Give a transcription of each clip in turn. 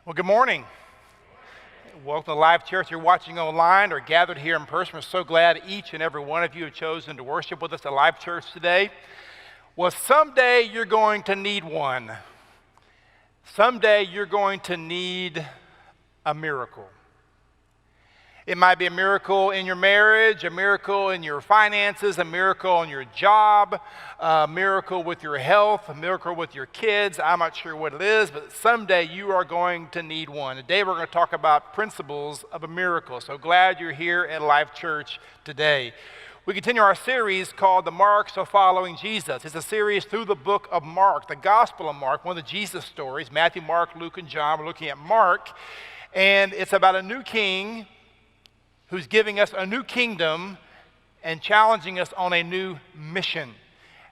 Well, good morning. Welcome to Live Church. You're watching online or gathered here in person. We're so glad each and every one of you have chosen to worship with us at Live Church today. Well, someday you're going to need one. Someday you're going to need a miracle. It might be a miracle in your marriage, a miracle in your finances, a miracle in your job, a miracle with your health, a miracle with your kids. I'm not sure what it is, but someday you are going to need one. Today we're going to talk about principles of a miracle. So glad you're here at Life Church today. We continue our series called The Marks of Following Jesus. It's a series through the book of Mark, the Gospel of Mark, one of the Jesus stories. Matthew, Mark, Luke, and John. We're looking at Mark, and it's about a new king who's giving us a new kingdom and challenging us on a new mission.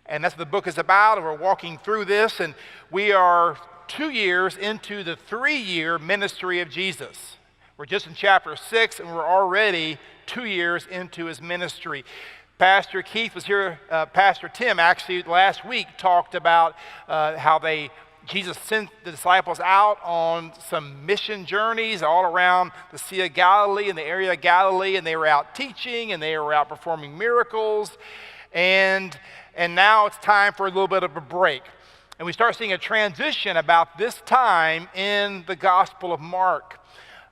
And that's what the book is about, and we're walking through this, and we are 2 years into the 3-year ministry of Jesus. We're just in chapter 6, and we're already 2 years into his ministry. Pastor Keith was here, Pastor Tim actually last week talked about how Jesus sent the disciples out on some mission journeys all around the Sea of Galilee and the area of Galilee, and they were out teaching and they were out performing miracles, and now it's time for a little bit of a break. And we start seeing a transition about this time in the Gospel of Mark.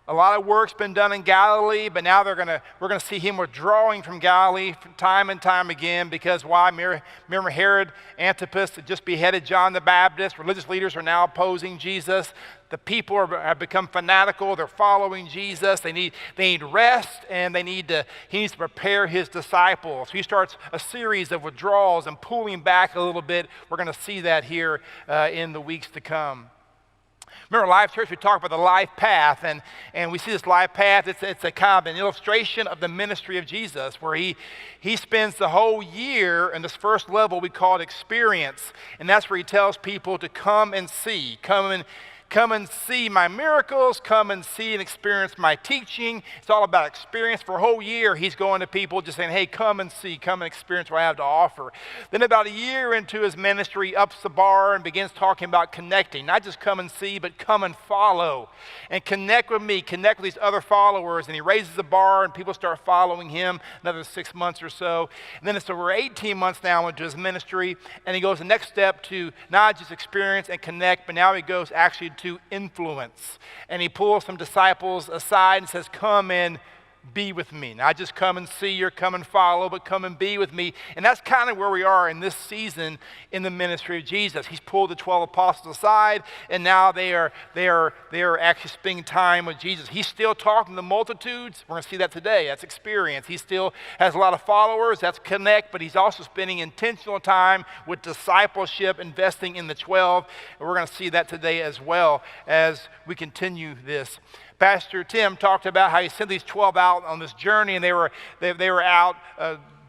A lot of work's been done in Galilee, but now we're going to see him withdrawing from Galilee time and time again. Because why? Remember Herod Antipas had just beheaded John the Baptist. Religious leaders are now opposing Jesus. The people have become fanatical. They're following Jesus. They need rest, and he needs to prepare his disciples. He starts a series of withdrawals and pulling back a little bit. We're going to see that here in the weeks to come. Remember, Life Church, we talk about the life path, and we see this life path. It's a kind of an illustration of the ministry of Jesus, where he spends the whole year in this first level we call it experience, and that's where he tells people to come and see, come and see my miracles, come and see and experience my teaching. It's all about experience. For a whole year, he's going to people just saying, hey, come and see, come and experience what I have to offer. Then about a year into his ministry, he ups the bar and begins talking about connecting. Not just come and see, but come and follow. And connect with me, connect with these other followers. And he raises the bar and people start following him another 6 months or so. And then it's over 18 months now into his ministry. And he goes the next step to not just experience and connect, but now he goes actually to influence. And he pulls some disciples aside and says, come and be with me. Not just come and see or come and follow, but come and be with me. And that's kind of where we are in this season in the ministry of Jesus. He's pulled the 12 apostles aside, and now they are actually spending time with Jesus. He's still talking to the multitudes. We're going to see that today. That's experience. He still has a lot of followers. That's connect, but he's also spending intentional time with discipleship, investing in the 12. And we're going to see that today as well as we continue this. Pastor Tim talked about how he sent these 12 out on this journey, and they were out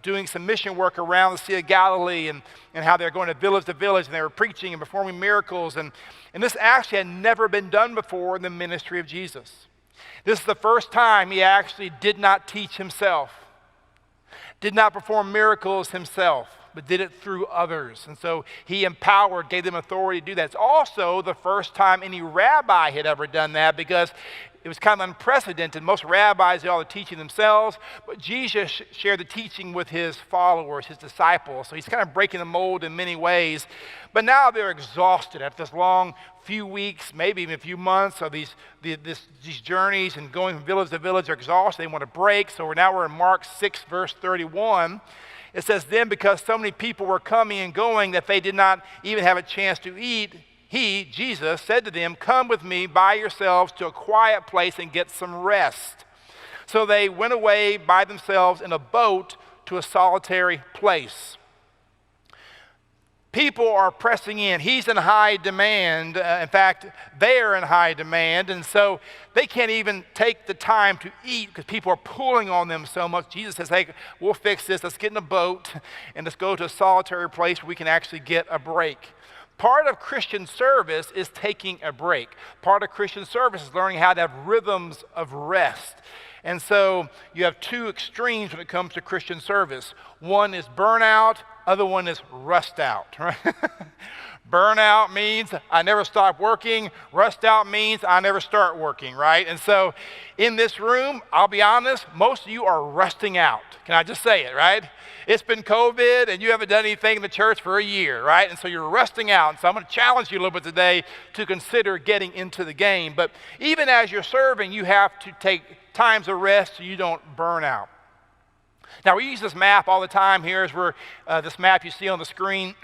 doing some mission work around the Sea of Galilee, and how they're going to village, and they were preaching and performing miracles. And this actually had never been done before in the ministry of Jesus. This is the first time he actually did not teach himself, did not perform miracles himself, but did it through others. And so he empowered, gave them authority to do that. It's also the first time any rabbi had ever done that, because it was kind of unprecedented. Most rabbis did all the teaching themselves, but Jesus shared the teaching with his followers, his disciples. So he's kind of breaking the mold in many ways. But now they're exhausted after this long few weeks, maybe even a few months of these journeys and going from village to village. They're exhausted. They want to break. So now we're in Mark 6, verse 31. It says, then because so many people were coming and going that they did not even have a chance to eat, he, Jesus, said to them, come with me by yourselves to a quiet place and get some rest. So they went away by themselves in a boat to a solitary place. People are pressing in. He's in high demand. In fact, they're in high demand, and so they can't even take the time to eat because people are pulling on them so much. Jesus says, hey, we'll fix this. Let's get in a boat and let's go to a solitary place where we can actually get a break. Part of Christian service is taking a break. Part of Christian service is learning how to have rhythms of rest. And so you have two extremes when it comes to Christian service. One is burnout, other one is rust out, right? Burnout means I never stop working. Rust out means I never start working, right? And so in this room, I'll be honest, most of you are rusting out. Can I just say it, right? It's been COVID and you haven't done anything in the church for a year, right? And so you're rusting out. And so I'm going to challenge you a little bit today to consider getting into the game. But even as you're serving, you have to take times of rest so you don't burn out. Now, we use this map all the time here as this map you see on the screen.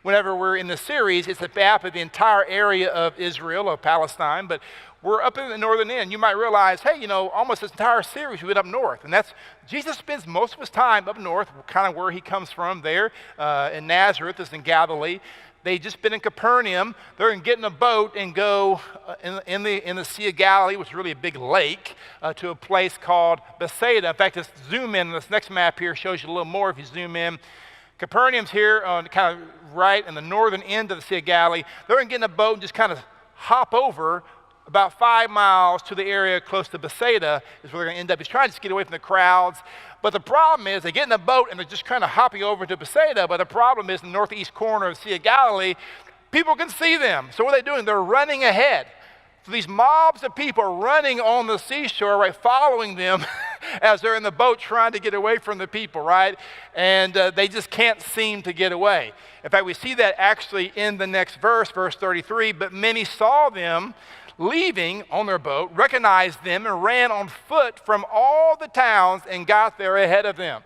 Whenever we're in this series, it's a map of the entire area of Israel, of Palestine, but we're up in the northern end. You might realize, hey, almost this entire series we've been up north, and Jesus spends most of his time up north, kind of where he comes from there, in Nazareth, is in Galilee. They'd just been in Capernaum. They're going to get in a boat and go in the Sea of Galilee, which is really a big lake, to a place called Bethsaida. In fact, let's zoom in. This next map here shows you a little more if you zoom in. Capernaum's here on kind of right in the northern end of the Sea of Galilee. They're going to get in a boat and just kind of hop over about 5 miles to the area close to Bethsaida is where they're going to end up. He's trying to just get away from the crowds. But the problem is they get in a boat and they're just kind of hopping over to Bethsaida. But the problem is in the northeast corner of the Sea of Galilee, people can see them. So what are they doing? They're running ahead. So these mobs of people are running on the seashore, right, following them as they're in the boat trying to get away from the people, right? And they just can't seem to get away. In fact, we see that actually in the next verse, verse 33. But many saw them leaving on their boat, recognized them, and ran on foot from all the towns and got there ahead of them.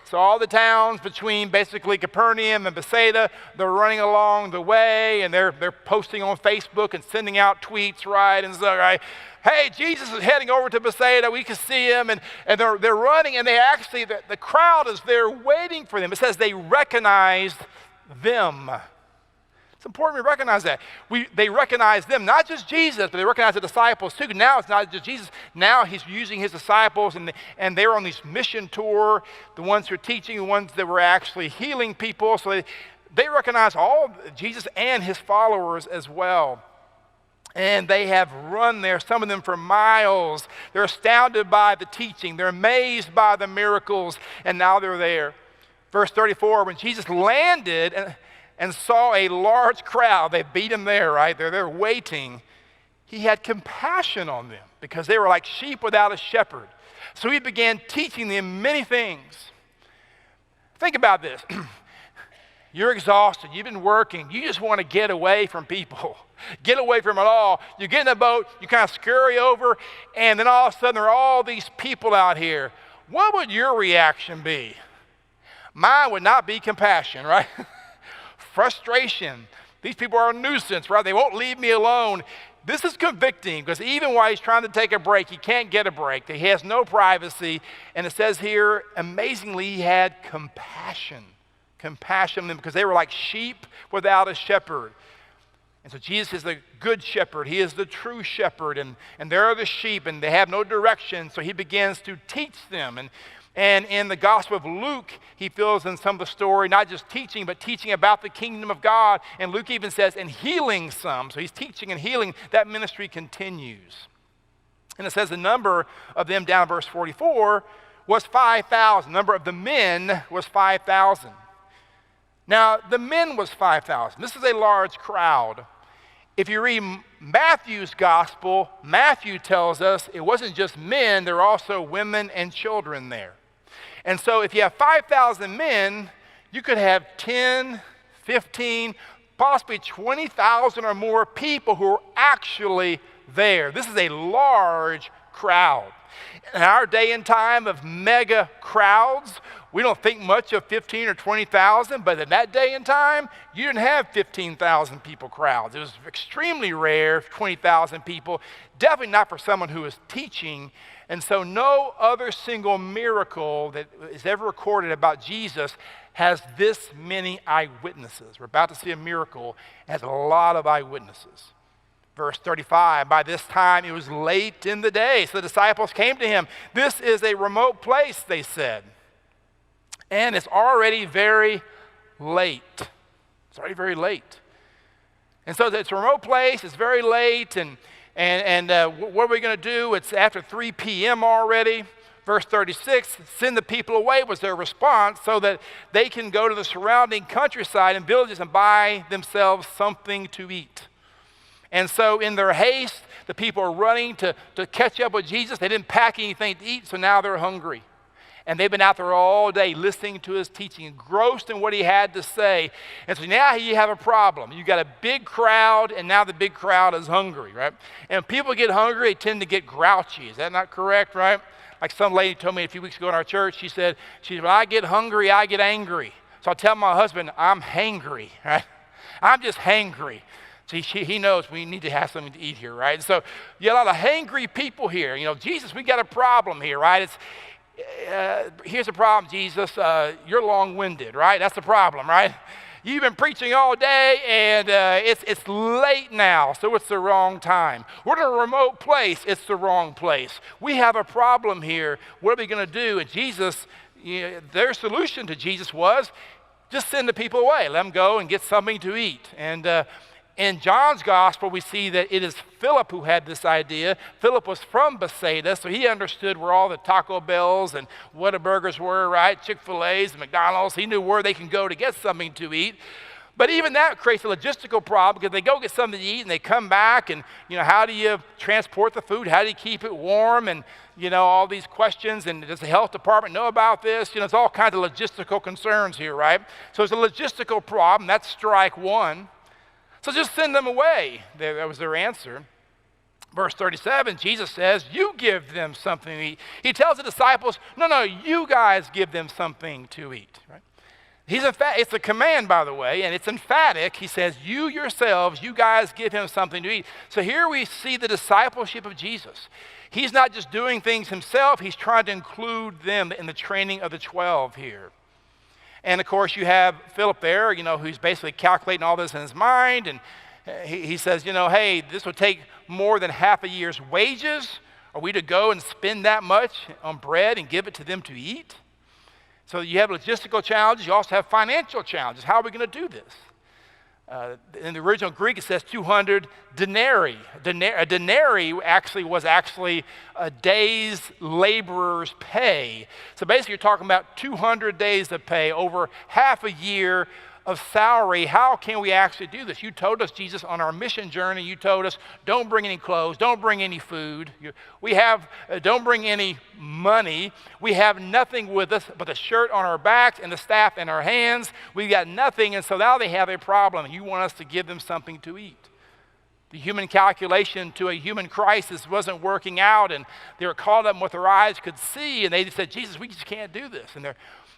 So all the towns between basically Capernaum and Bethsaida, they're running along the way, and they're posting on Facebook and sending out tweets, right? And so, right, hey, Jesus is heading over to Bethsaida. We can see him, and they're running, and they actually, the crowd is there waiting for them. It says they recognized them. It's important we recognize that. They recognize them, not just Jesus, but they recognize the disciples too. Now it's not just Jesus. Now he's using his disciples, and they're on this mission tour, the ones who are teaching, the ones that were actually healing people. So they recognize all Jesus and his followers as well. And they have run there, some of them for miles. They're astounded by the teaching. They're amazed by the miracles, and now they're there. Verse 34, when Jesus landed and saw a large crowd, they beat him there, right? They're there waiting. He had compassion on them because they were like sheep without a shepherd. So he began teaching them many things. Think about this. You're exhausted. You've been working. You just want to get away from people. Get away from it all. You get in a boat, you kind of scurry over, and then all of a sudden there are all these people out here. What would your reaction be? Mine would not be compassion, right? Frustration. These people are a nuisance, right? They won't leave me alone. This is convicting because even while he's trying to take a break, he can't get a break. He has no privacy. And it says here, amazingly, he had compassion. Compassion on them because they were like sheep without a shepherd. And so Jesus is the good shepherd. He is the true shepherd. And they're the sheep and they have no direction. So he begins to teach them. And in the Gospel of Luke, he fills in some of the story, not just teaching, but teaching about the kingdom of God. And Luke even says, and healing some. So he's teaching and healing. That ministry continues. And it says the number of them down in verse 44 was 5,000. The number of the men was 5,000. Now, the men was 5,000. This is a large crowd. If you read Matthew's gospel, Matthew tells us it wasn't just men, there were also women and children there. And so if you have 5,000 men, you could have 10, 15, possibly 20,000 or more people who are actually there. This is a large crowd. In our day and time of mega crowds, we don't think much of 15 or 20,000, but in that day and time, you didn't have 15,000 people crowds. It was extremely rare, 20,000 people, definitely not for someone who was teaching. And so no other single miracle that is ever recorded about Jesus has this many eyewitnesses. We're about to see a miracle. It has a lot of eyewitnesses. Verse 35, by this time it was late in the day, so the disciples came to him. This is a remote place, they said. And it's already very late. It's already very late. And so it's a remote place, it's very late, and What are we going to do? It's after 3 p.m. already. Verse 36, send the people away was their response so that they can go to the surrounding countryside and villages and buy themselves something to eat. And so in their haste, the people are running to catch up with Jesus. They didn't pack anything to eat, so now they're hungry. And they've been out there all day listening to his teaching, engrossed in what he had to say. And so now you have a problem. You got a big crowd, and now the big crowd is hungry, right? And when people get hungry, they tend to get grouchy. Is that not correct, right? Like some lady told me a few weeks ago in our church, she said, when I get hungry, I get angry. So I tell my husband, I'm hangry, right? I'm just hangry. So he knows we need to have something to eat here, right? So you got a lot of hangry people here. Jesus, we got a problem here, right? Here's the problem, Jesus. You're long-winded, right? That's the problem, right? You've been preaching all day, and it's late now, so it's the wrong time. We're in a remote place. It's the wrong place. We have a problem here. What are we going to do? And Jesus, their solution to Jesus was just send the people away. Let them go and get something to eat. And in John's gospel, we see that it is Philip who had this idea. Philip was from Bethsaida, so he understood where all the Taco Bells and Whataburgers were, right? Chick-fil-A's and McDonald's. He knew where they can go to get something to eat. But even that creates a logistical problem because they go get something to eat and they come back and, how do you transport the food? How do you keep it warm? And, all these questions. And does the health department know about this? It's all kinds of logistical concerns here, right? So it's a logistical problem. That's strike one. So just send them away. That was their answer. Verse 37, Jesus says, you give them something to eat. He tells the disciples, no, you guys give them something to eat. Right? It's a command, by the way, and it's emphatic. He says, you yourselves, you guys give him something to eat. So here we see the discipleship of Jesus. He's not just doing things himself. He's trying to include them in the training of the 12 here. And of course, you have Philip there, who's basically calculating all this in his mind. And he says, hey, this will take more than half a year's wages. Are we to go and spend that much on bread and give it to them to eat? So you have logistical challenges. You also have financial challenges. How are we going to do this? In the original Greek, it says 200 denarii. A denarii was a day's laborer's pay. So basically, you're talking about 200 days of pay, over half a year of salary. How can we actually do this? You told us, Jesus, on our mission journey, you told us, don't bring any clothes, don't bring any food. Don't bring any money. We have nothing with us but the shirt on our backs and the staff in our hands. We've got nothing, and so now they have a problem. You want us to give them something to eat. The human calculation to a human crisis wasn't working out, and they were caught up in what their eyes could see, and they just said, Jesus, we just can't do this. And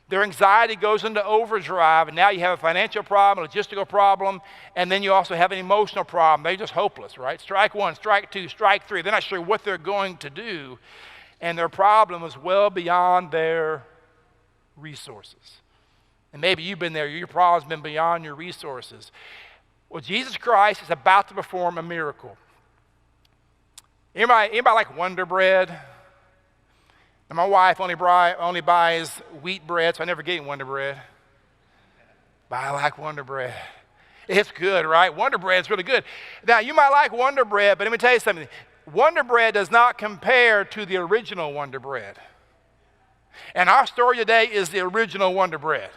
their anxiety goes into overdrive, and now you have a financial problem, a logistical problem, and then you also have an emotional problem. They're just hopeless, right? Strike one, strike two, strike three. They're not sure what they're going to do, and their problem is well beyond their resources. And maybe you've been there. Your problem's been beyond your resources. Well, Jesus Christ is about to perform a miracle. Anybody like Wonder Bread? And my wife only buys wheat bread, so I never get any Wonder Bread. But I like Wonder Bread. It's good, right? Wonder Bread's really good. Now, you might like Wonder Bread, but let me tell you something. Wonder Bread does not compare to the original Wonder Bread. And our story today is the original Wonder Bread.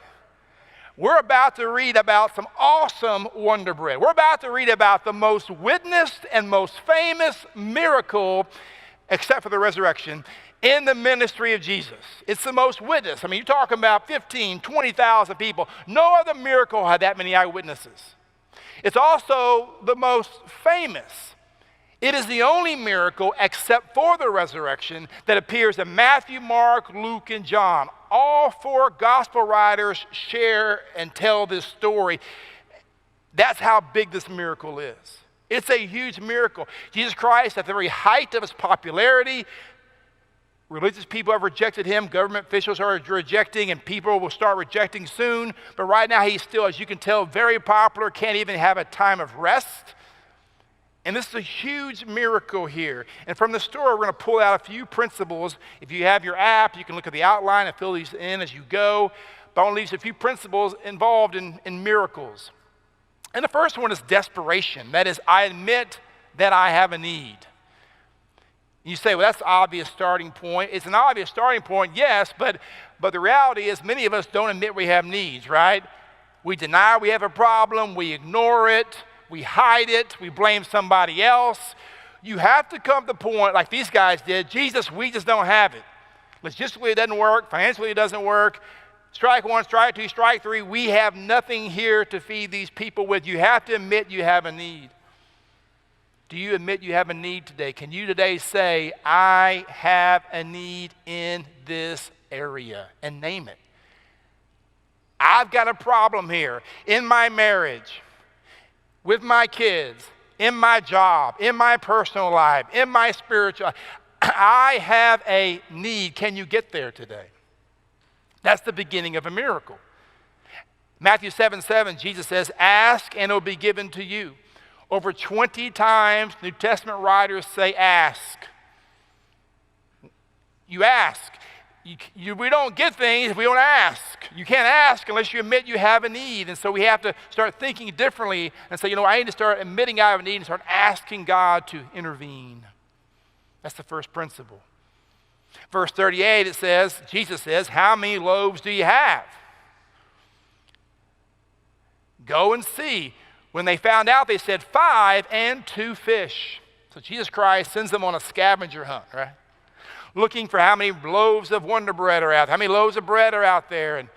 We're about to read about some awesome Wonder Bread. We're about to read about the most witnessed and most famous miracle, except for the resurrection, in the ministry of Jesus. It's the most witnessed. You're talking about 15, 20,000 people. No other miracle had that many eyewitnesses. It's also the most famous. It is the only miracle, except for the resurrection, that appears in Matthew, Mark, Luke, and John. All four gospel writers share and tell this story. That's how big this miracle is. It's a huge miracle. Jesus Christ, at the very height of his popularity, religious people have rejected him, government officials are rejecting, and people will start rejecting soon. But right now he's still, as you can tell, very popular, can't even have a time of rest. And this is a huge miracle here. And from the story, we're going to pull out a few principles. If you have your app, you can look at the outline and fill these in as you go. But I want to leave you a few principles involved in miracles. And the first one is desperation. That is, I admit that I have a need. You say, well, that's an obvious starting point. It's an obvious starting point, yes, but the reality is many of us don't admit we have needs, right? We deny we have a problem, we ignore it, we hide it, we blame somebody else. You have to come to the point, like these guys did, Jesus, we just don't have it. Logistically, it doesn't work. Financially, it doesn't work. Strike one, strike two, strike three. We have nothing here to feed these people with. You have to admit you have a need. Do you admit you have a need today? Can you today say, I have a need in this area, and name it? I've got a problem here in my marriage, with my kids, in my job, in my personal life, in my spiritual life. I have a need. Can you get there today? That's the beginning of a miracle. Matthew 7:7, Jesus says, ask and it will be given to you. Over 20 times, New Testament writers say ask. You ask. We don't get things if we don't ask. You can't ask unless you admit you have a need. And so we have to start thinking differently and say, I need to start admitting I have a need and start asking God to intervene. That's the first principle. Verse 38, it says, Jesus says, how many loaves do you have? Go and see. When they found out, they said 5 and 2 fish. So Jesus Christ sends them on a scavenger hunt, right? Looking for how many loaves of Wonder Bread are out there, how many loaves of bread are out there, and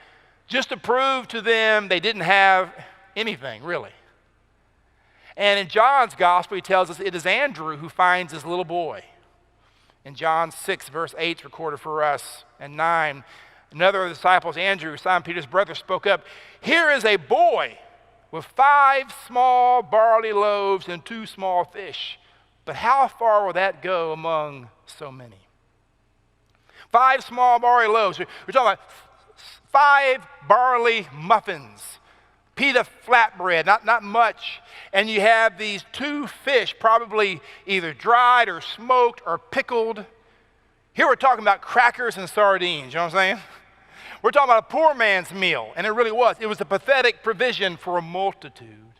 just to prove to them they didn't have anything, really. And in John's gospel, he tells us it is Andrew who finds his little boy. In John 6, verse 8 is recorded for us, and 9, another of the disciples, Andrew, Simon Peter's brother, spoke up, here is a boy with 5 small barley loaves and 2 small fish. But how far will that go among so many? 5 small barley loaves. We're talking about 5 barley muffins, pita flatbread, not much. And you have these 2 fish, probably either dried or smoked or pickled. Here we're talking about crackers and sardines, you know what I'm saying? We're talking about a poor man's meal, and it really was. It was a pathetic provision for a multitude.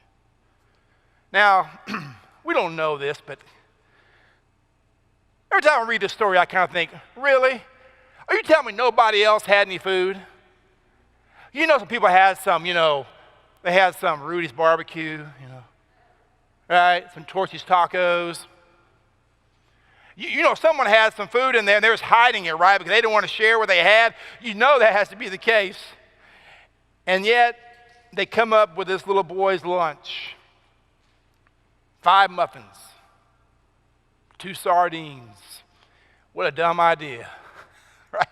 Now, we don't know this, but every time I read this story, I kind of think, really? Are you telling me nobody else had any food? Some people had some, they had some Rudy's barbecue, right? Some Torchy's tacos. Someone had some food in there and they're just hiding it, right? Because they didn't want to share what they had. That has to be the case. And yet, they come up with this little boy's lunch. 5 muffins. 2 sardines. What a dumb idea, right?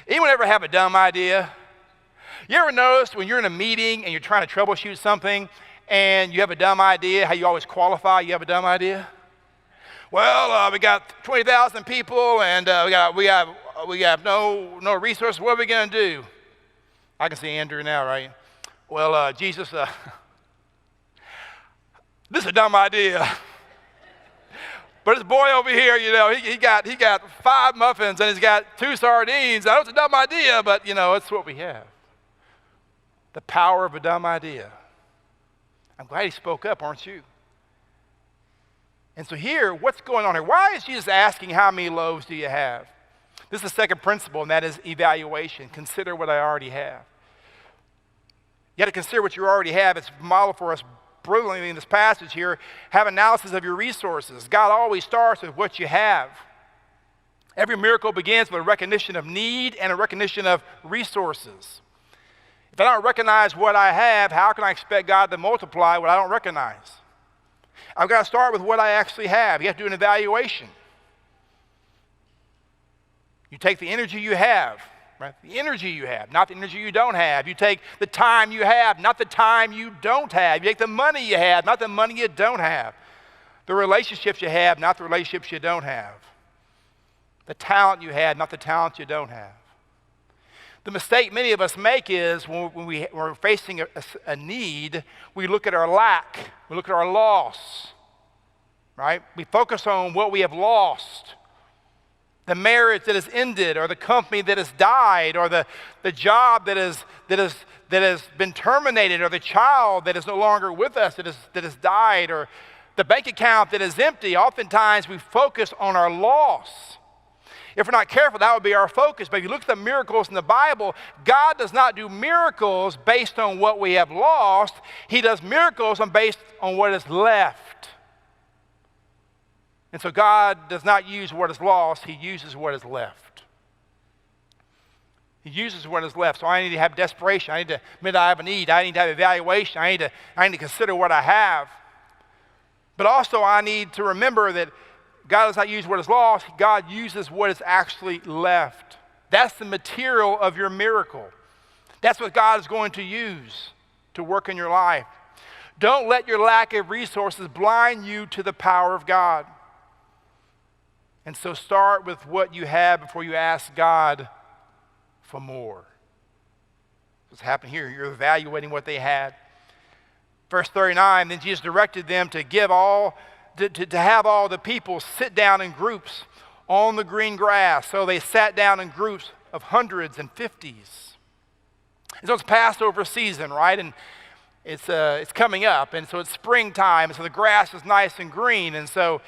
Anyone ever have a dumb idea? You ever notice when you're in a meeting and you're trying to troubleshoot something and you have a dumb idea, how you always qualify you have a dumb idea? Well, we got 20,000 people, and we have no resources. What are we going to do? I can see Andrew now, right? Well, Jesus, this is a dumb idea. But this boy over here, he got 5 muffins and he's got 2 sardines. I know it's a dumb idea, but it's what we have. The power of a dumb idea. I'm glad he spoke up, aren't you? And so here, what's going on here? Why is Jesus asking how many loaves do you have? This is the second principle, and that is evaluation. Consider what I already have. You got to consider what you already have. It's modeled for us brilliantly in this passage here. Have analysis of your resources. God always starts with what you have. Every miracle begins with a recognition of need and a recognition of resources. If I don't recognize what I have, how can I expect God to multiply what I don't recognize? I've got to start with what I actually have. You have to do an evaluation. You take the energy you have, right? The energy you have, not the energy you don't have. You take the time you have, not the time you don't have. You take the money you have, not the money you don't have. The relationships you have, not the relationships you don't have. The talent you had, not the talent you don't have. The mistake many of us make is when we're facing a need, we look at our lack, we look at our loss, right? We focus on what we have lost. The marriage that has ended, or the company that has died, or the job that has been terminated, or the child that is no longer with us that has died, or The bank account that is empty, oftentimes we focus on our loss. If we're not careful, that would be our focus. But if you look at the miracles in the Bible, God does not do miracles based on what we have lost. He does miracles based on what is left. And so God does not use what is lost. He uses what is left. He uses what is left. So I need to have desperation. I need to admit I have a need. I need to have evaluation. I need to consider what I have. But also I need to remember that God does not use what is lost. God uses what is actually left. That's the material of your miracle. That's what God is going to use to work in your life. Don't let your lack of resources blind you to the power of God. And so start with what you have before you ask God for more. What's happening here? You're evaluating what they had. Verse 39, then Jesus directed them to have all the people sit down in groups on the green grass. So they sat down in groups of hundreds and fifties. And so it's Passover season, right? And it's coming up, and so it's springtime, and so the grass is nice and green, and so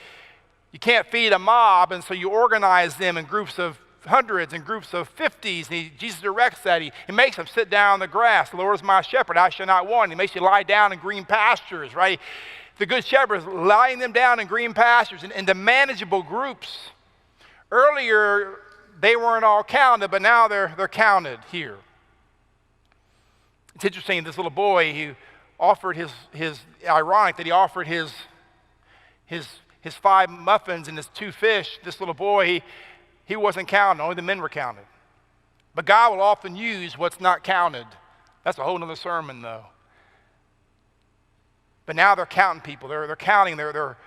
you can't feed a mob, and so you organize them in groups of hundreds and groups of fifties. And Jesus directs that. He makes them sit down on the grass. The Lord is my shepherd, I shall not want. He makes you lie down in green pastures, right? The good shepherd is lying them down in green pastures into manageable groups. Earlier, they weren't all counted, but now they're counted here. It's interesting, this little boy who offered ironic that he offered his 5 muffins and his 2 fish. This little boy, he wasn't counted, only the men were counted. But God will often use what's not counted. That's a whole other sermon, though. But now they're counting people. They're counting. You're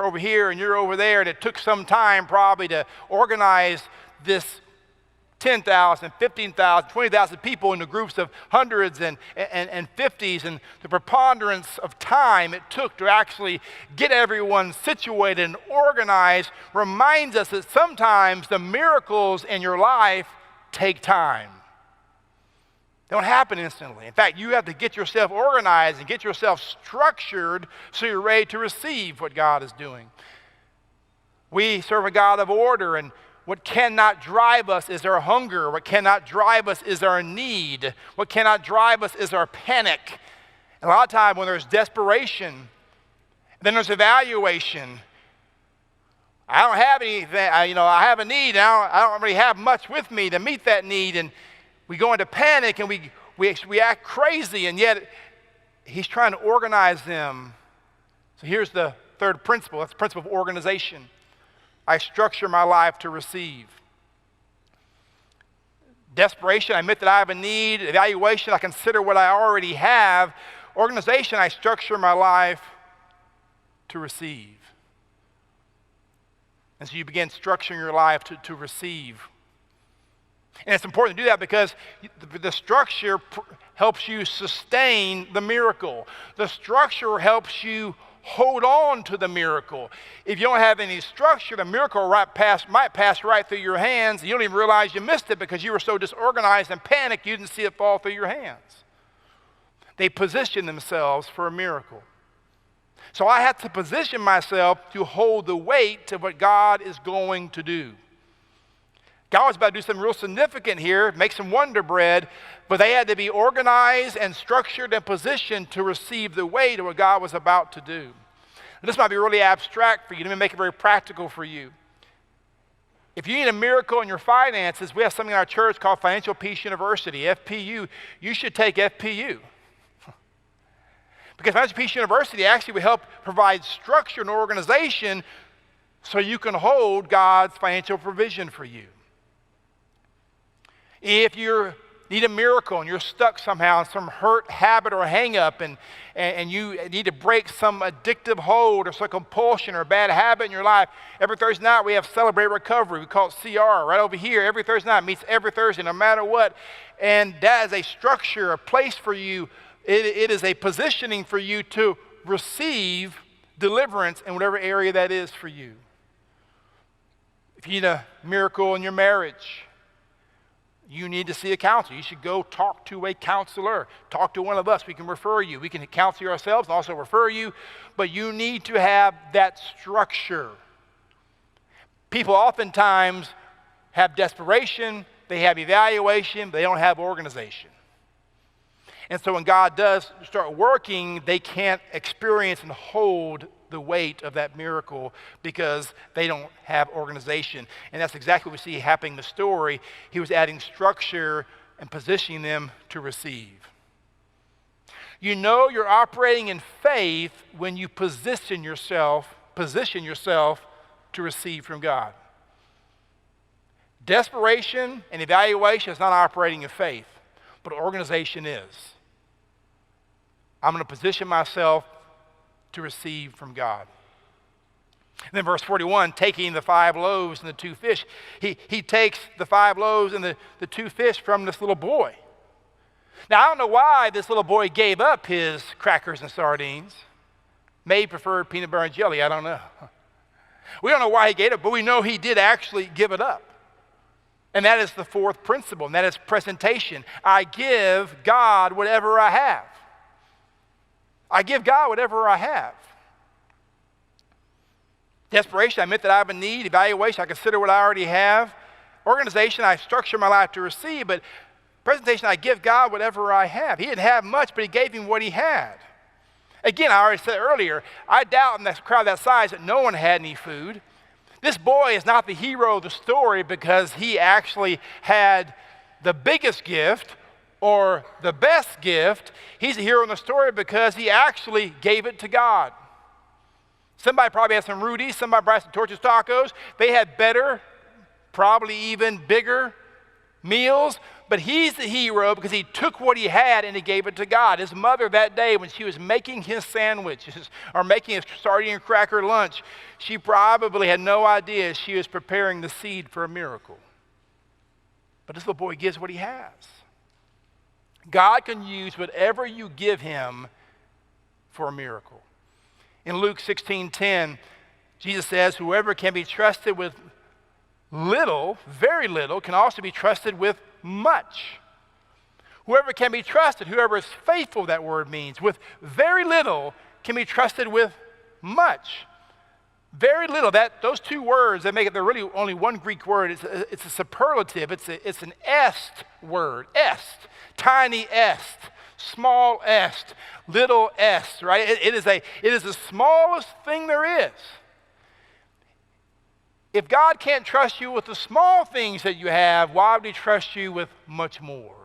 over here and you're over there. And it took some time probably to organize this 10,000, 15,000, 20,000 people into groups of hundreds and fifties. And the preponderance of time it took to actually get everyone situated and organized reminds us that sometimes the miracles in your life take time. They don't happen instantly. In fact, you have to get yourself organized and get yourself structured so you're ready to receive what God is doing. We serve a God of order, and what cannot drive us is our hunger. What cannot drive us is our need. What cannot drive us is our panic. And a lot of times when there's desperation, then there's evaluation. I don't have anything, I have a need, and I don't really have much with me to meet that need. And we go into panic and we act crazy, and yet he's trying to organize them. So here's the third principle. That's the principle of organization. I structure my life to receive. Desperation, I admit that I have a need. Evaluation, I consider what I already have. Organization, I structure my life to receive. And so you begin structuring your life to receive. And it's important to do that because the structure helps you sustain the miracle. The structure helps you hold on to the miracle. If you don't have any structure, the miracle might pass right through your hands, and you don't even realize you missed it because you were so disorganized and panicked you didn't see it fall through your hands. They position themselves for a miracle. So I have to position myself to hold the weight of what God is going to do. God was about to do something real significant here, make some Wonder Bread, but they had to be organized and structured and positioned to receive the weight of what God was about to do. And this might be really abstract for you. Let me make it very practical for you. If you need a miracle in your finances, we have something in our church called Financial Peace University, FPU. You should take FPU. Because Financial Peace University actually will help provide structure and organization so you can hold God's financial provision for you. If you need a miracle and you're stuck somehow in some hurt habit or hang-up and you need to break some addictive hold or some compulsion or a bad habit in your life, every Thursday night we have Celebrate Recovery. We call it CR right over here. Every Thursday night, meets every Thursday no matter what. And that is a structure, a place for you. It is a positioning for you to receive deliverance in whatever area that is for you. If you need a miracle in your marriage, you need to see a counselor. You should go talk to a counselor. Talk to one of us. We can refer you. We can counsel you ourselves and also refer you. But you need to have that structure. People oftentimes have desperation, they have evaluation, but they don't have organization. And so when God does start working, they can't experience and hold the weight of that miracle because they don't have organization. And that's exactly what we see happening in the story. He was adding structure and positioning them to receive. You know you're operating in faith when you position yourself to receive from God. Desperation and evaluation is not operating in faith, but organization is. I'm going to position myself to receive from God. And then verse 41, taking the 5 loaves and the 2 fish, he takes the 5 loaves and the 2 fish from this little boy. Now, I don't know why this little boy gave up his crackers and sardines. Maybe preferred peanut butter and jelly, I don't know. We don't know why he gave it, but we know he did actually give it up. And that is the 4th principle, and that is presentation. I give God whatever I have. I give God whatever I have. Desperation, I admit that I have a need. Evaluation, I consider what I already have. Organization, I structure my life to receive. But presentation, I give God whatever I have. He didn't have much, but he gave him what he had. Again, I already said earlier, I doubt in that crowd that size that no one had any food. This boy is not the hero of the story because he actually had the biggest gift or the best gift. He's a hero in the story because he actually gave it to God. Somebody probably had some Rudy's, somebody brought some Torches Tacos. They had better, probably even bigger meals, but he's the hero because he took what he had and he gave it to God. His mother that day when she was making his sandwiches or making his sardine and cracker lunch, she probably had no idea she was preparing the seed for a miracle. But this little boy gives what he has. God can use whatever you give him for a miracle. In Luke 16:10, Jesus says, whoever can be trusted with little, very little, can also be trusted with much. Whoever can be trusted, whoever is faithful, that word means, with very little can be trusted with much. Very little, those 2 words that make it, they're really only one Greek word. It's a superlative. It's an est word. Est, tiny est, small est, little est, right? It is the smallest thing there is. If God can't trust you with the small things that you have, why would he trust you with much more?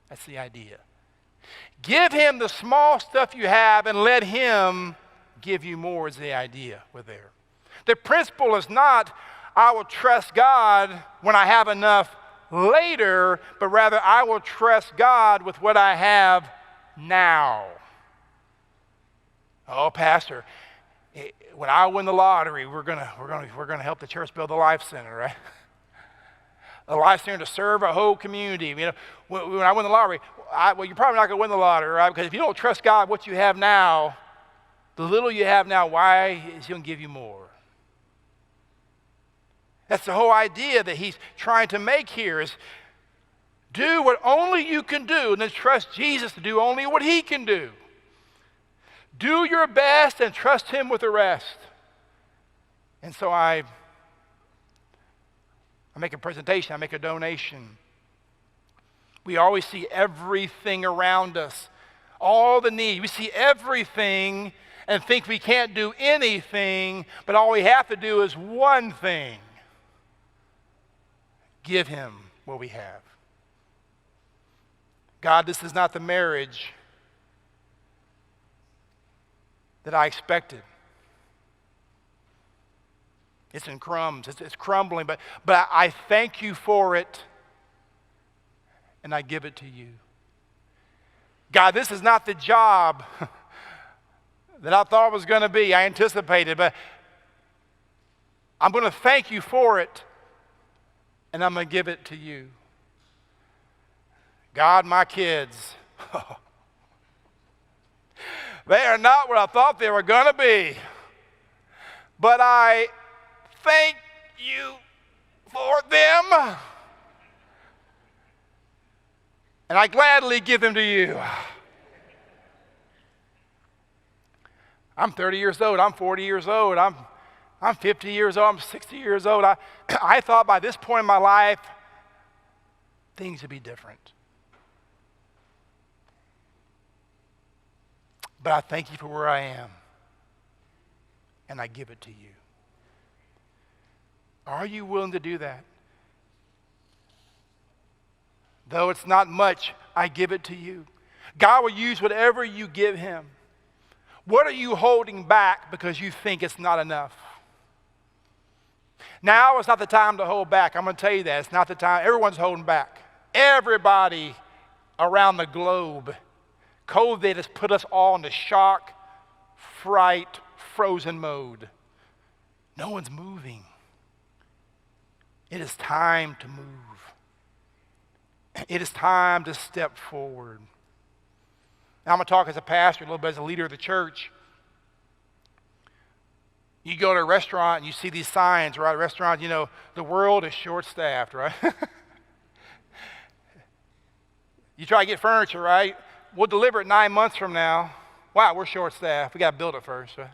That's the idea. Give him the small stuff you have and let him give you more is the idea with there. The principle is not, I will trust God when I have enough later, but rather I will trust God with what I have now. Oh, Pastor, when I win the lottery, we're gonna help the church build the Life Center, right? A Life Center to serve a whole community. You know, when I win the lottery, you're probably not gonna win the lottery, right? Because if you don't trust God, what you have now, the little you have now, why is he gonna give you more? That's the whole idea that he's trying to make here is do what only you can do and then trust Jesus to do only what he can do. Do your best and trust him with the rest. And so I make a presentation, I make a donation. We always see everything around us, all the need. We see everything and think we can't do anything, but all we have to do is one thing. Give him what we have. God, this is not the marriage that I expected. It's in crumbs, it's crumbling, but I thank you for it, and I give it to you. God, this is not the job that I thought it was going to be, I anticipated, but I'm going to thank you for it, and I'm going to give it to you. God, my kids, they are not what I thought they were going to be. But I thank you for them. and I gladly give them to you. I'm 30 years old. I'm 40 years old. I'm 50 years old. I'm 60 years old. I thought by this point in my life, things would be different. But I thank you for where I am, and I give it to you. Are you willing to do that? Though it's not much, I give it to you. God will use whatever you give him. What are you holding back because you think it's not enough? Now is not the time to hold back. I'm going to tell you that. It's not the time. Everyone's holding back. Everybody around the globe. COVID has put us all into shock, fright, frozen mode. No one's moving. It is time to move. It is time to step forward. Now I'm going to talk as a pastor, a little bit as a leader of the church. You go to a restaurant and you see these signs, right? Restaurants, you know, the world is short-staffed, right? You try to get furniture, right? We'll deliver it 9 months from now. Wow, we're short-staffed. We got to build it first, right?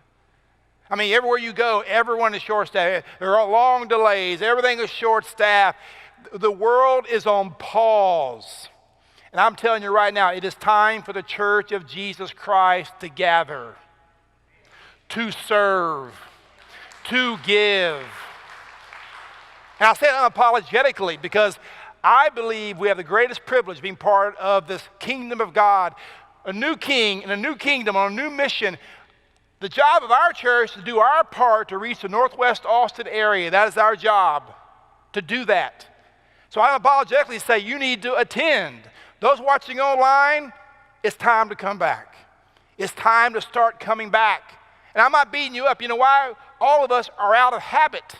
I mean, everywhere you go, everyone is short-staffed. There are long delays. Everything is short-staffed. The world is on pause. And I'm telling you right now, it is time for the church of Jesus Christ to gather, to serve, to give. And I say it unapologetically because I believe we have the greatest privilege of being part of this kingdom of God, a new king in a new kingdom on a new mission. The job of our church is to do our part to reach the Northwest Austin area. That is our job, to do that. So I unapologetically say you need to attend. Those watching online, it's time to come back. It's time to start coming back. And I'm not beating you up. You know why? All of us are out of habit.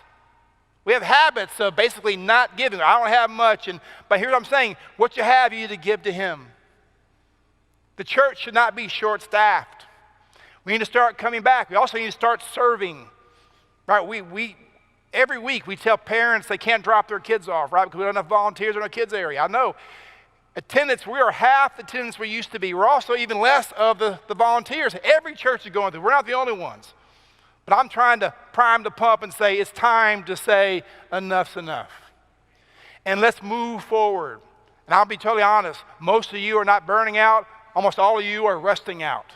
We have habits of basically not giving. I don't have much, but here's what I'm saying. What you have, you need to give to him. The church should not be short-staffed. We need to start coming back. We also need to start serving. Right? We every week we tell parents they can't drop their kids off, right? Because we don't have enough volunteers in our kids area. I know. Attendance, we are half the attendance we used to be. We're also even less of the volunteers. Every church is going through. We're not the only ones. But I'm trying to prime the pump and say it's time to say enough's enough. And let's move forward. And I'll be totally honest, most of you are not burning out. Almost all of you are resting out.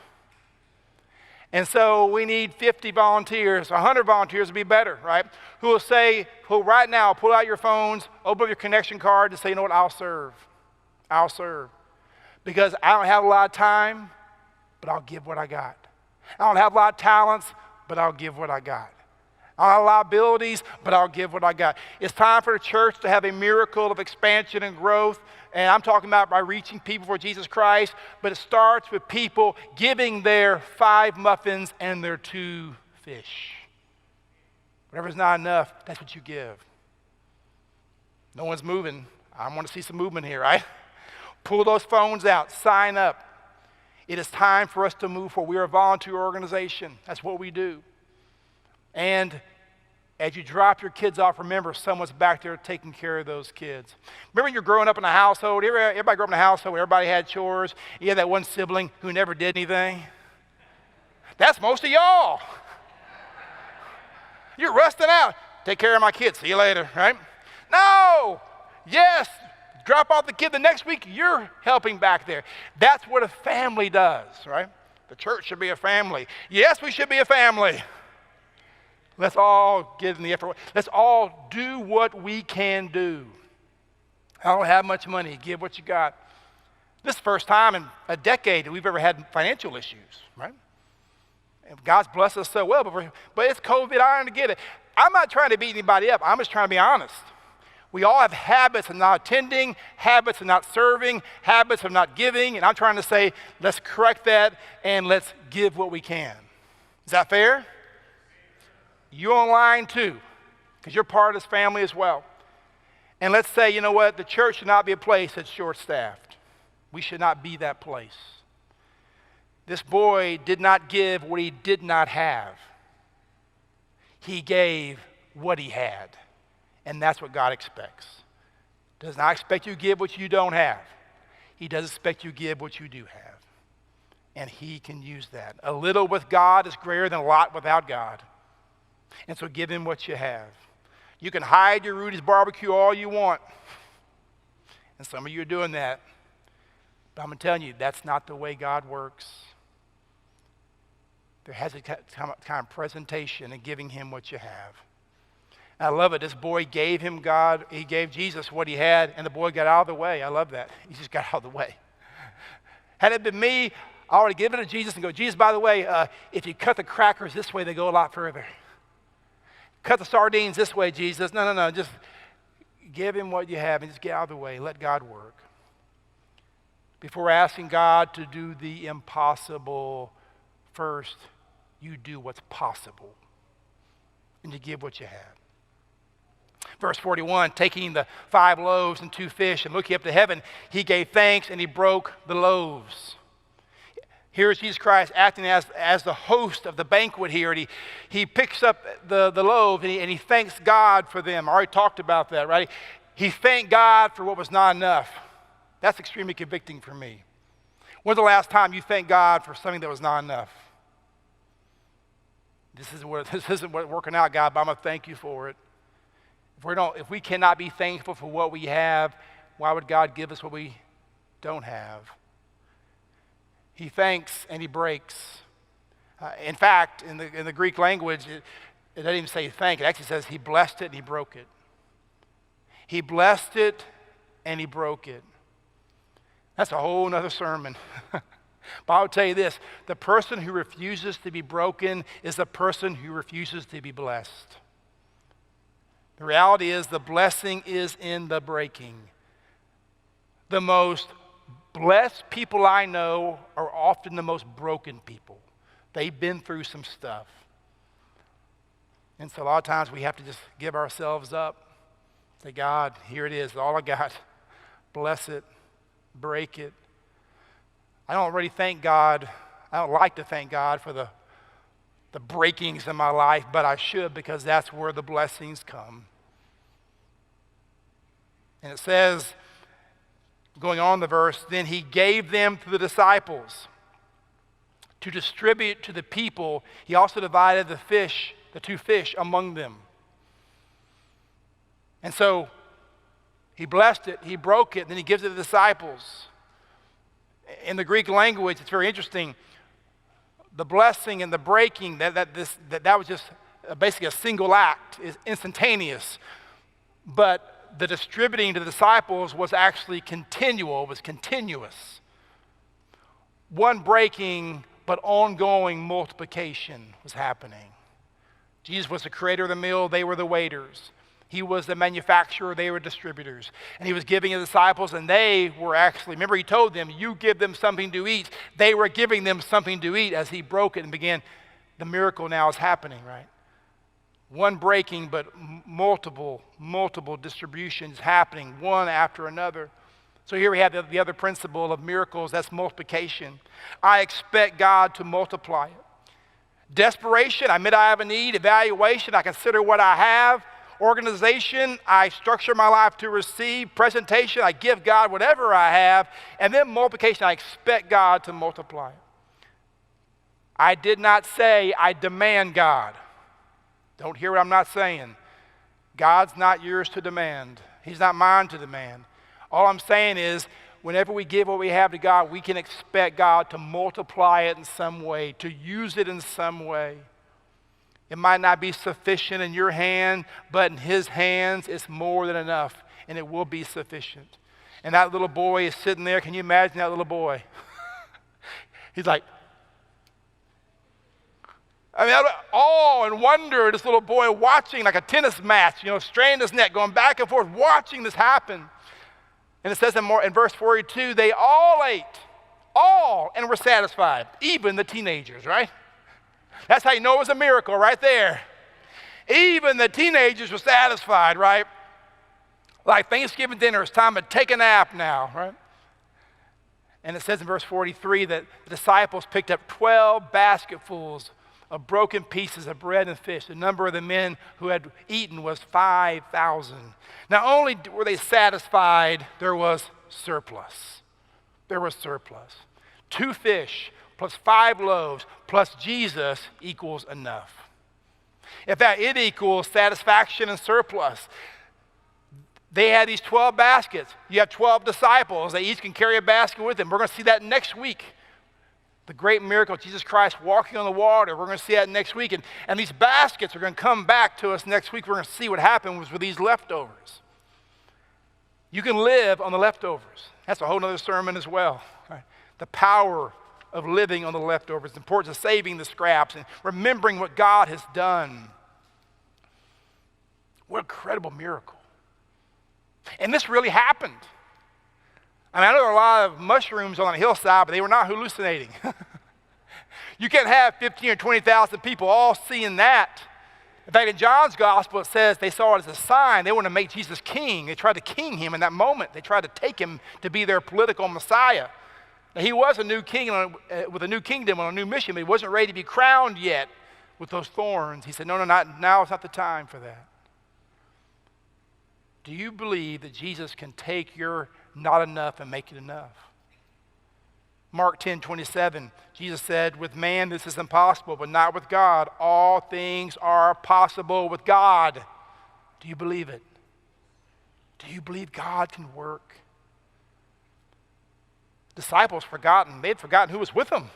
And so we need 50 volunteers, 100 volunteers would be better, right? Who right now pull out your phones, open up your connection card and say, you know what, I'll serve. I'll serve. Because I don't have a lot of time, but I'll give what I got. I don't have a lot of talents, but I'll give what I got. I don't have a lot of abilities, but I'll give what I got. It's time for the church to have a miracle of expansion and growth. And I'm talking about by reaching people for Jesus Christ, but it starts with people giving their 5 muffins and their 2 fish. Whatever's not enough, that's what you give. No one's moving. I want to see some movement here, right? Pull those phones out. Sign up. It is time for us to move forward. We are a volunteer organization. That's what we do. And as you drop your kids off, remember someone's back there taking care of those kids. Remember when you're growing up in a household? Everybody grew up in a household where everybody had chores. You had that one sibling who never did anything. That's most of y'all. You're rusting out. Take care of my kids. See you later, right? No. Yes. Drop off the kid the next week, you're helping back there. That's what a family does, right? The church should be a family. Yes, we should be a family. Let's all get in the effort. Let's all do what we can do. I don't have much money. Give what you got. This is the first time in a decade that we've ever had financial issues, right? And God's blessed us so well, but it's COVID. I don't get it. I'm not trying to beat anybody up. I'm just trying to be honest. We all have habits of not attending, habits of not serving, habits of not giving, and I'm trying to say, let's correct that and let's give what we can. Is that fair? You online too, because you're part of this family as well. And let's say, you know what, the church should not be a place that's short-staffed. We should not be that place. This boy did not give what he did not have. He gave what he had. And that's what God expects. Does not expect you to give what you don't have. He does expect you to give what you do have. And he can use that. A little with God is greater than a lot without God. And so give him what you have. You can hide your Rudy's barbecue all you want. And some of you are doing that. But I'm telling you, that's not the way God works. There has a kind of presentation in giving him what you have. And I love it. This boy gave him God. He gave Jesus what he had, and the boy got out of the way. I love that. He just got out of the way. Had it been me, I would have given it to Jesus and go, Jesus, by the way, if you cut the crackers this way, they go a lot further. Cut the sardines this way, Jesus. No. Just give him what you have and just get out of the way. Let God work. Before asking God to do the impossible, first, you do what's possible. And you give what you have. Verse 41, taking the 5 loaves and 2 fish and looking up to heaven, he gave thanks and he broke the loaves. Here's Jesus Christ acting as the host of the banquet here. And he picks up the loaves and he thanks God for them. I already talked about that, right? He thanked God for what was not enough. That's extremely convicting for me. When's the last time you thanked God for something that was not enough? This isn't working out, God, but I'm going to thank you for it. If we cannot be thankful for what we have, why would God give us what we don't have? He thanks and he breaks. In fact, in the Greek language, it doesn't even say thank. It actually says he blessed it and he broke it. He blessed it and he broke it. That's a whole nother sermon. But I'll tell you this, the person who refuses to be broken is the person who refuses to be blessed. The reality is the blessing is in the breaking. The most blessed people I know are often the most broken people. They've been through some stuff. And so a lot of times we have to just give ourselves up. Say, God, here it is, all I got. Bless it, break it. I don't really thank God. I don't like to thank God for the breakings in my life, but I should, because that's where the blessings come. And it says, going on the verse, then he gave them to the disciples to distribute to the people. He also divided the 2 fish among them. And so he blessed it, he broke it, and then he gives it to the disciples. In the Greek language, it's very interesting. The blessing and the breaking, that was just basically a single act, is instantaneous. But the distributing to the disciples was actually continual, was continuous. One breaking, but ongoing multiplication was happening. Jesus was the creator of the meal, they were the waiters. He was the manufacturer, they were distributors. And he was giving his disciples, and they were actually, remember he told them, you give them something to eat. They were giving them something to eat as he broke it and began. The miracle now is happening, right? One breaking, but multiple distributions happening, one after another. So here we have the other principle of miracles, that's multiplication. I expect God to multiply it. Desperation, I admit I have a need. Evaluation, I consider what I have. Organization, I structure my life to receive. Presentation, I give God whatever I have. And then multiplication, I expect God to multiply it. I did not say I demand God. Don't hear what I'm not saying. God's not yours to demand. He's not mine to demand. All I'm saying is, whenever we give what we have to God, we can expect God to multiply it in some way, to use it in some way. It might not be sufficient in your hand, but in his hands, it's more than enough, and it will be sufficient. And that little boy is sitting there. Can you imagine that little boy? He's like, awe and wonder, this little boy watching like a tennis match, straining his neck, going back and forth, watching this happen. And it says in verse 42, they all ate, and were satisfied, even the teenagers, right? That's how you know it was a miracle right there. Even the teenagers were satisfied, right? Like Thanksgiving dinner, it's time to take a nap now, right? And it says in verse 43 that the disciples picked up 12 basketfuls of broken pieces of bread and fish. The number of the men who had eaten was 5,000. Not only were they satisfied, there was surplus. there was surplus. 2 fish plus 5 loaves plus Jesus equals enough. In fact, it equals satisfaction and surplus. They had these 12 baskets. You have 12 disciples. They each can carry a basket with them. We're going to see that next week. The great miracle of Jesus Christ walking on the water. We're going to see that next week. And these baskets are going to come back to us next week. We're going to see what happened with these leftovers. You can live on the leftovers. That's a whole other sermon as well. Right? The power of living on the leftovers, the importance of saving the scraps and remembering what God has done. What an incredible miracle. And this really happened. I mean, I know there are a lot of mushrooms on the hillside, but they were not hallucinating. You can't have 15 or 20,000 people all seeing that. In fact, in John's gospel, it says they saw it as a sign. They wanted to make Jesus king. They tried to king him in that moment. They tried to take him to be their political Messiah. Now, he was a new king with a new kingdom on a new mission, but he wasn't ready to be crowned yet with those thorns. He said, no, now is not the time for that. Do you believe that Jesus can take your not enough and make it enough? Mark 10:27, Jesus said, with man this is impossible, but not with God. All things are possible with God. Do you believe it? Do you believe God can work? Disciples they'd forgotten who was with them.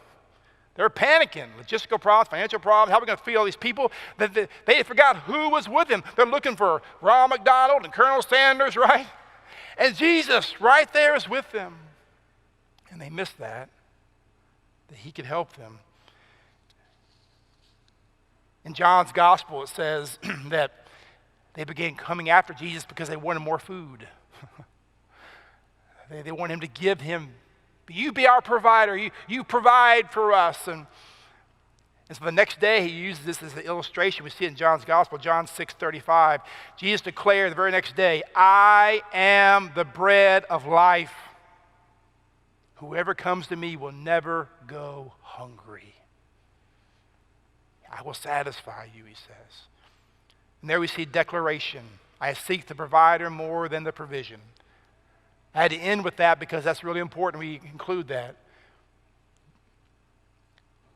They were panicking, logistical problems, financial problems. How are we going to feed all these people? They forgot who was with them. They're looking for Ronald McDonald and Colonel Sanders, right? And Jesus right there is with them. And they missed that he could help them. In John's gospel, it says that they began coming after Jesus because they wanted more food. They wanted him to give him, you be our provider, you provide for us. And so the next day, he uses this as an illustration. We see it in John's gospel, John 6:35. Jesus declared the very next day, I am the bread of life. Whoever comes to me will never go hungry. I will satisfy you, he says. And there we see declaration. I seek the provider more than the provision. I had to end with that because that's really important. We include that.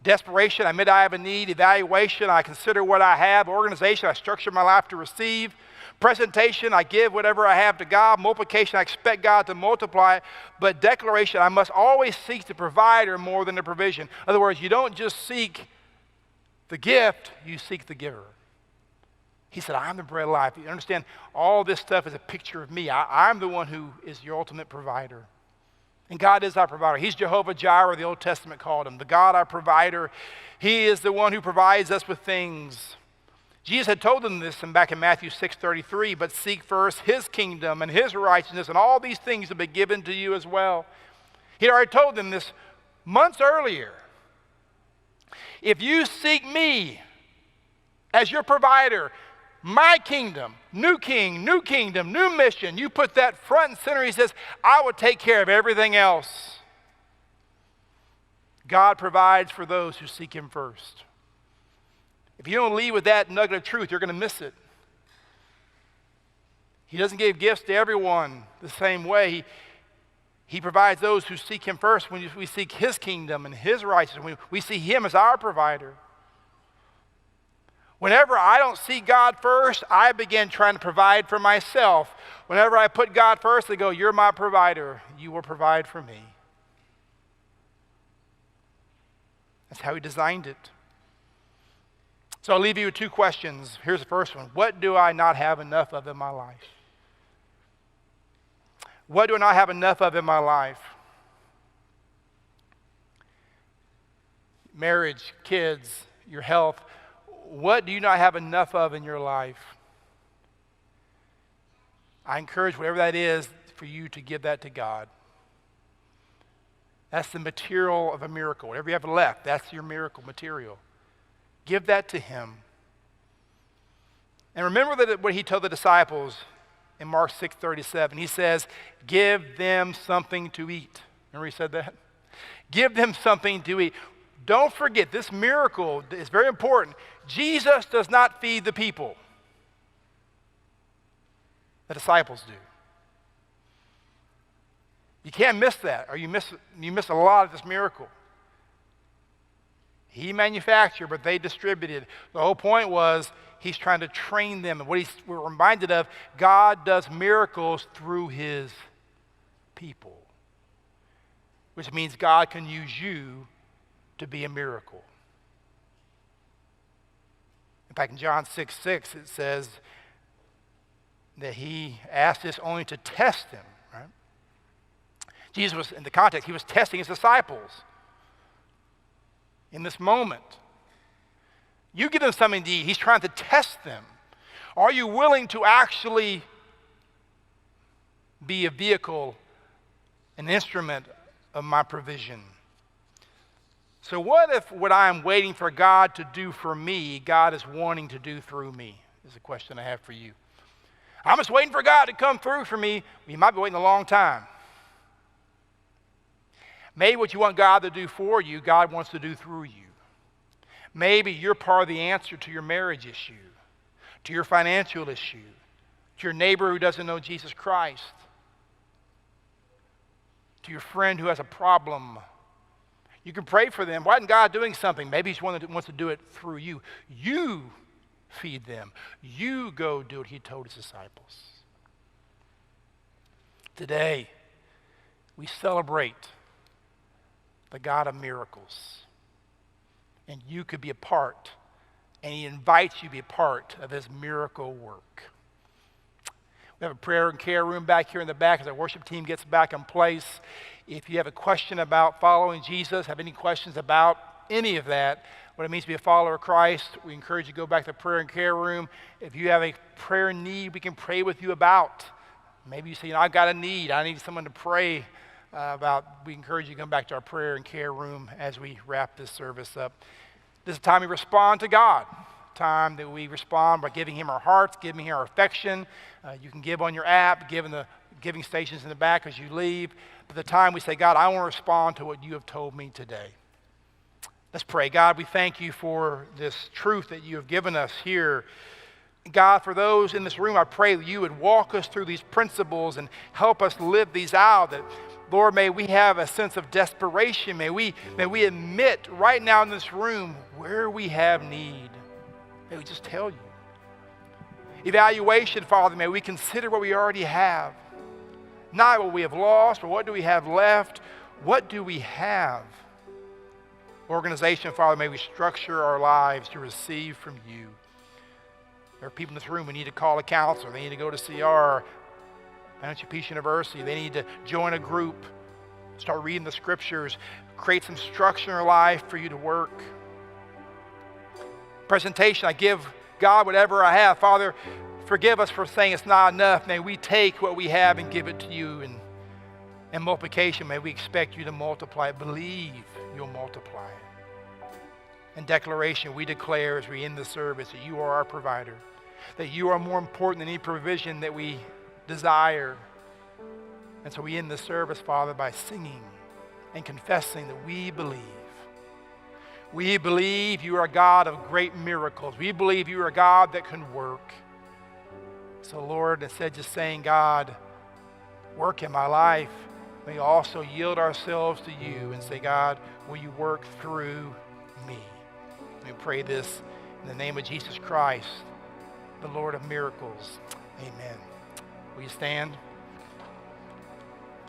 Desperation, I admit I have a need. Evaluation, I consider what I have. Organization, I structure my life to receive. Presentation, I give whatever I have to God. Multiplication, I expect God to multiply it. But declaration, I must always seek the provider more than the provision. In other words, you don't just seek the gift, you seek the giver. He said, I'm the bread of life. You understand, all this stuff is a picture of me. I'm the one who is your ultimate provider. And God is our provider. He's Jehovah Jireh, the Old Testament called him. The God, our provider. He is the one who provides us with things. Jesus had told them this back in Matthew 6:33, but seek first his kingdom and his righteousness, and all these things will be given to you as well. He already told them this months earlier. If you seek me as your provider, my kingdom, new king, new kingdom, new mission, you put that front and center. He says, I will take care of everything else. God provides for those who seek him first. If you don't leave with that nugget of truth, you're going to miss it. He doesn't give gifts to everyone the same way. He provides those who seek him first. When we seek his kingdom and his righteousness, we see him as our provider. Whenever I don't see God first, I begin trying to provide for myself. Whenever I put God first, I go, you're my provider. You will provide for me. That's how he designed it. So I'll leave you with 2 questions. Here's the first one. What do I not have enough of in my life? What do I not have enough of in my life? Marriage, kids, your health. What do you not have enough of in your life? I encourage whatever that is for you to give that to God. That's the material of a miracle. Whatever you have left, that's your miracle material. Give that to him. And remember that what he told the disciples in Mark 6:37. He says, give them something to eat. Remember he said that? Give them something to eat. Don't forget, this miracle is very important. Jesus does not feed the people. The disciples do. You can't miss that, or you miss a lot of this miracle. He manufactured, but they distributed. The whole point was he's trying to train them. And what we're reminded of, God does miracles through his people, which means God can use you to be a miracle. In fact, in John 6:6, it says that he asked this only to test them, right? Jesus was, in the context, he was testing his disciples in this moment. You give them something to eat. He's trying to test them. Are you willing to actually be a vehicle, an instrument of my provision? So what if what I'm waiting for God to do for me, God is wanting to do through me? Is a question I have for you. I'm just waiting for God to come through for me. You might be waiting a long time. Maybe what you want God to do for you, God wants to do through you. Maybe you're part of the answer to your marriage issue, to your financial issue, to your neighbor who doesn't know Jesus Christ, to your friend who has a problem. You can pray for them. Why isn't God doing something? Maybe he's one that wants to do it through you. You feed them. You go do what he told his disciples. Today, we celebrate the God of miracles. And you could be a part, and he invites you to be a part of his miracle work. We have a prayer and care room back here in the back as our worship team gets back in place. If you have a question about following Jesus, have any questions about any of that, what it means to be a follower of Christ, we encourage you to go back to the prayer and care room. If you have a prayer need we can pray with you about, maybe you say, I've got a need, I need someone to pray about, we encourage you to come back to our prayer and care room as we wrap this service up. This is a time we respond to God, time that we respond by giving him our hearts, giving him our affection. You can give on your app, give in the giving stations in the back as you leave. But the time we say, God, I want to respond to what you have told me today. Let's pray. God, we thank you for this truth that you have given us here. God, for those in this room, I pray that you would walk us through these principles and help us live these out. That, Lord, may we have a sense of desperation. May we admit right now in this room where we have need. May we just tell you. Evaluation, Father, may we consider what we already have. Not what we have lost, but what do we have left? What do we have? Organization, Father, may we structure our lives to receive from you. There are people in this room who need to call a counselor. They need to go to CR, Financial Peace University. They need to join a group, start reading the scriptures, create some structure in their life for you to work. Presentation, I give God whatever I have. Father, forgive us for saying it's not enough. May we take what we have and give it to you. And multiplication, may we expect you to multiply it. Believe you'll multiply it. In declaration, we declare as we end the service that you are our provider, that you are more important than any provision that we desire. And so we end the service, Father, by singing and confessing that we believe. We believe you are a God of great miracles. We believe you are a God that can work. So Lord, instead of just saying, God, work in my life, may we also yield ourselves to you and say, God, will you work through me? We pray this in the name of Jesus Christ, the Lord of miracles. Amen. Will you stand?